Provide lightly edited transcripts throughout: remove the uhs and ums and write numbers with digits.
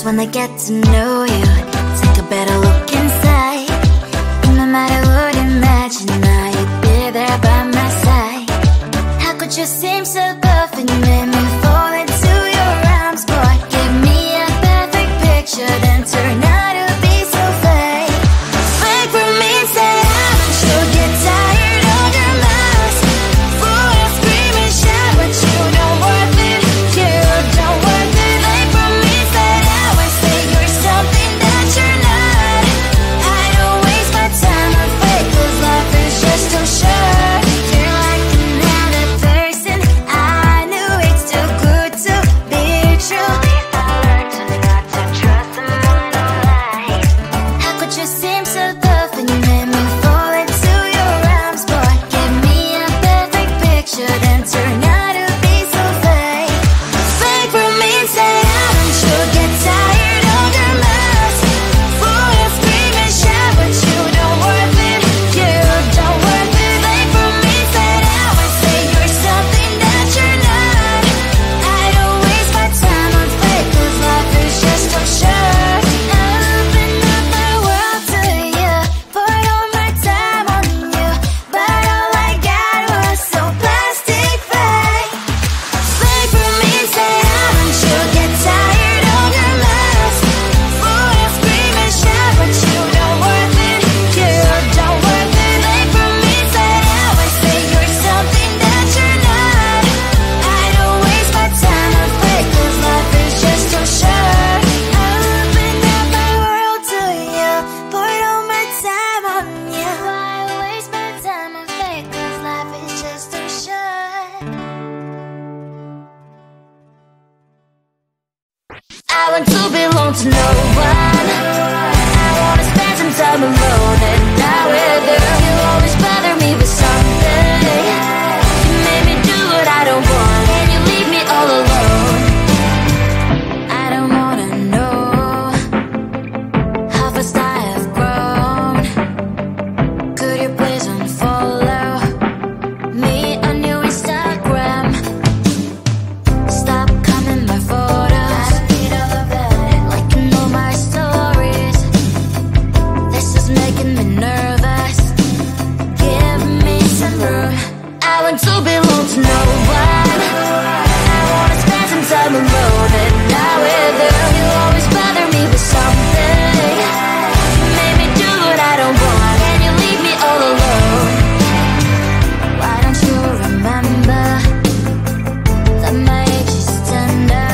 just wanna get to know you, take a better look inside. No matter what, imagine now you'd be there by my side. How could you seem so perfect, you made me fall into your arms, boy. Give me a perfect picture, then turn out to be so fake. Wait for me, say I should get tired of your lies. Full of scream and shout, but you don't worth it, you don't worth it. Wait for me, say I would say you're something that want to belong to no one. I wanna spend some time alone and not with you. You always bother me with something. You made me do what I don't want, and you leave me all alone. Why don't you remember that my age is tender?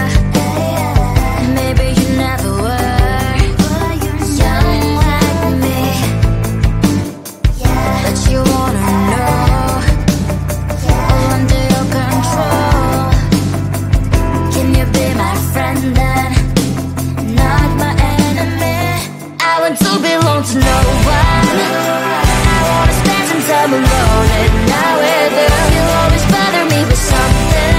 Maybe you never were young like me, but you wanna know all under your control. Can you be my friend then, not my enemy? I want to belong to no one. I wanna spend some time alone and not with you. You always bother me with something.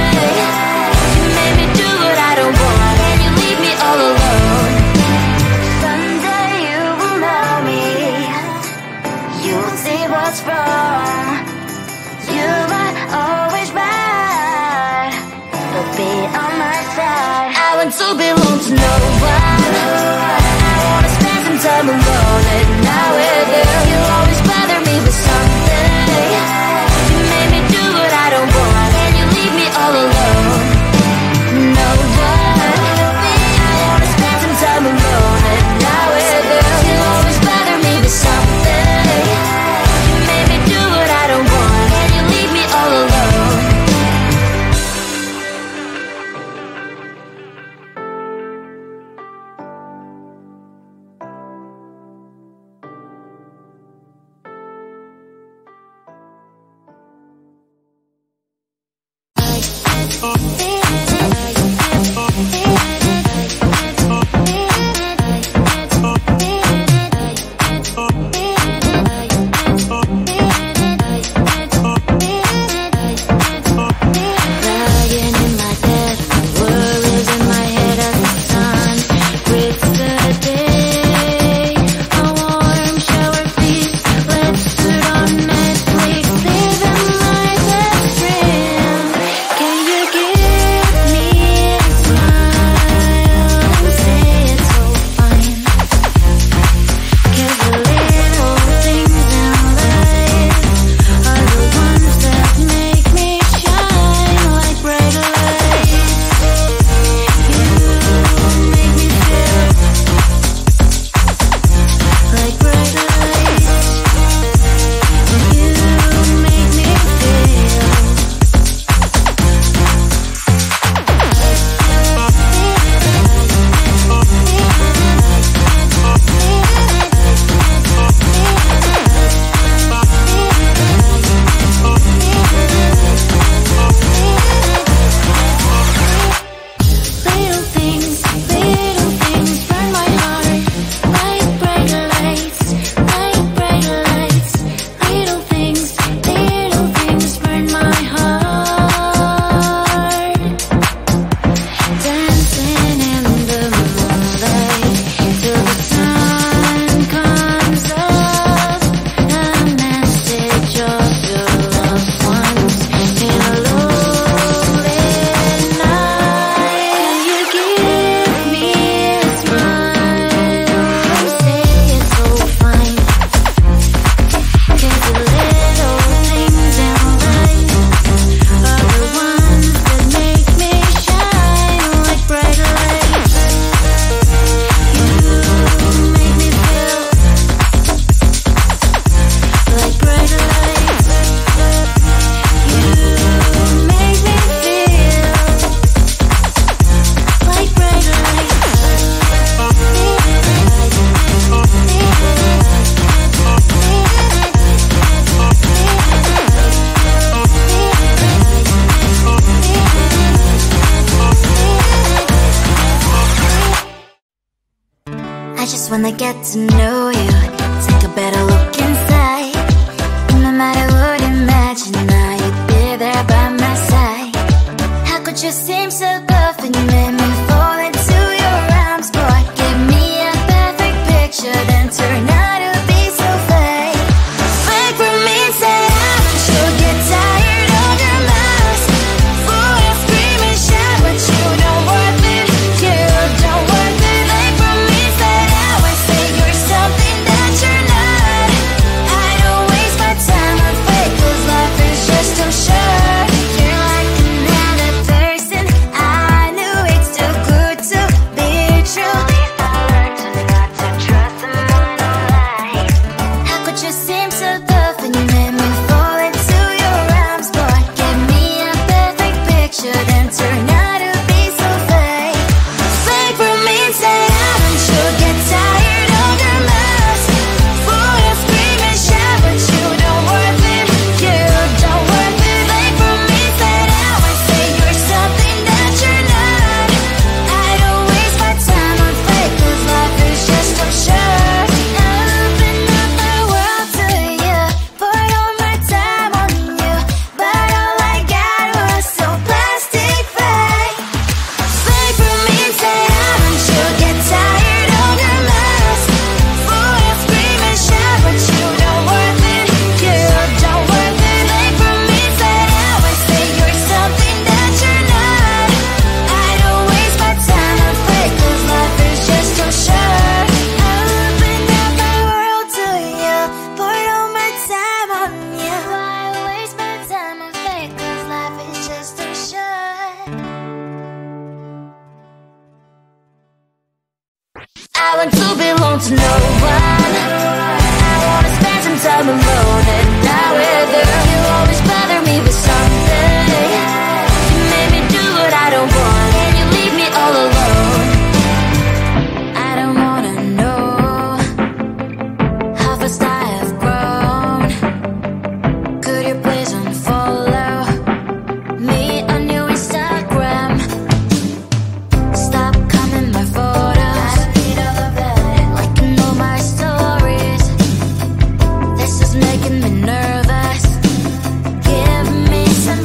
You made me do what I don't want, and you leave me all alone. Someday you will know me. You will see what's wrong. You might always right, but be on my side. I want to belong to no one. I wanna spend some time alone and not with you. You always bother me with something. You made me do what I don't want, and you leave me all alone. No one. I wanna spend some time alone and not with you. You always bother me with something. You made me do what I don't want, and you leave me all alone. Lying in my bed, worries in my head as the sun breaks the day. A warm shower, please. Let's put on Netflix, living life extreme. Can you give me a smile and say it's so fine? 'Cause the little things in life are the ones that make me shine like bright lights. You make me feel like bright lights. You make me feel. Little things burn my heart like bright lights, like bright lights. Little things burn my heart. Dancing in the moonlight till the sun comes up. A message of your loved ones in a lonely night. Can you give me a smile and say it's so fine? 'Cause the little things in life are the ones that make me shine like bright lights. You make me feel like bright lights. You make me feel like bright lights. I just wanna get to know you, take a better look inside. No matter what, imagine now you'd be there by my side. How could you seem so perfect? You made me fall into your arms, boy. Give me a perfect picture, then turn out to be so fake. Fake for me, say I should get tired of your lies. Full of scream and shout, but you don't want it. You don't want it. Fake for me, say I say you're something that you're not. I don't waste my time on fake, 'cause life is just too short.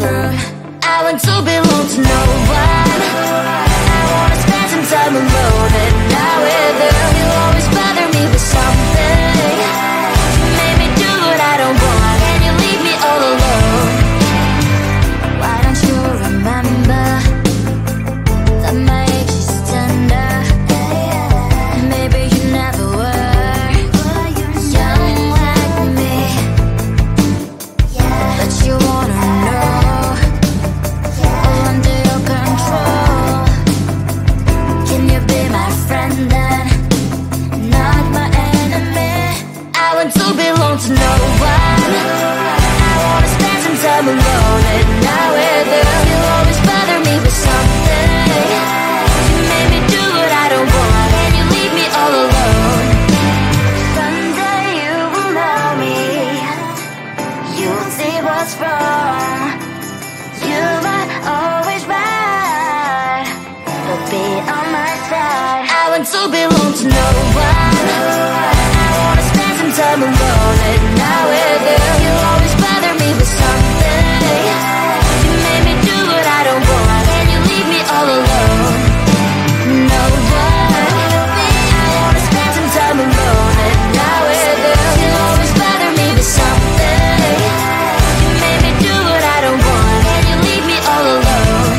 room. I want to belong to no one. I wanna spend some time alone and not with you. You always bother me with something. You made me do what I don't want, and you leave me all alone. Why don't you remember that my age is tender? Maybe you never were young like me, but you wanna know all under your control. Can you be my friend then, not my enemy? I want to belong to no one. I wanna spend some time alone and not with you. You always bother me with something. You made me do what I don't want, and you leave me all alone. Someday you will know me. You'll see what's wrong. You might always right, but be on my side. I want to belong to no one. I wanna spend some time alone and not with you. You always bother me with something. You made me do what I don't want, and you leave me all alone. No one. I wanna spend some time alone and not with you. You always bother me with something. You made me do what I don't want, and you leave me all alone.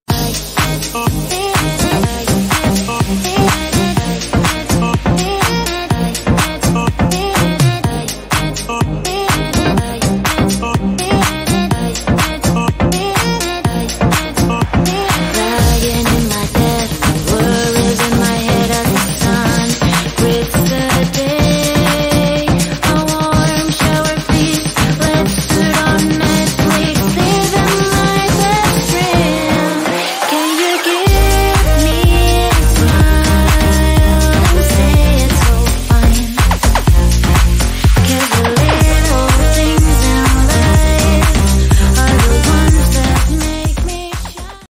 I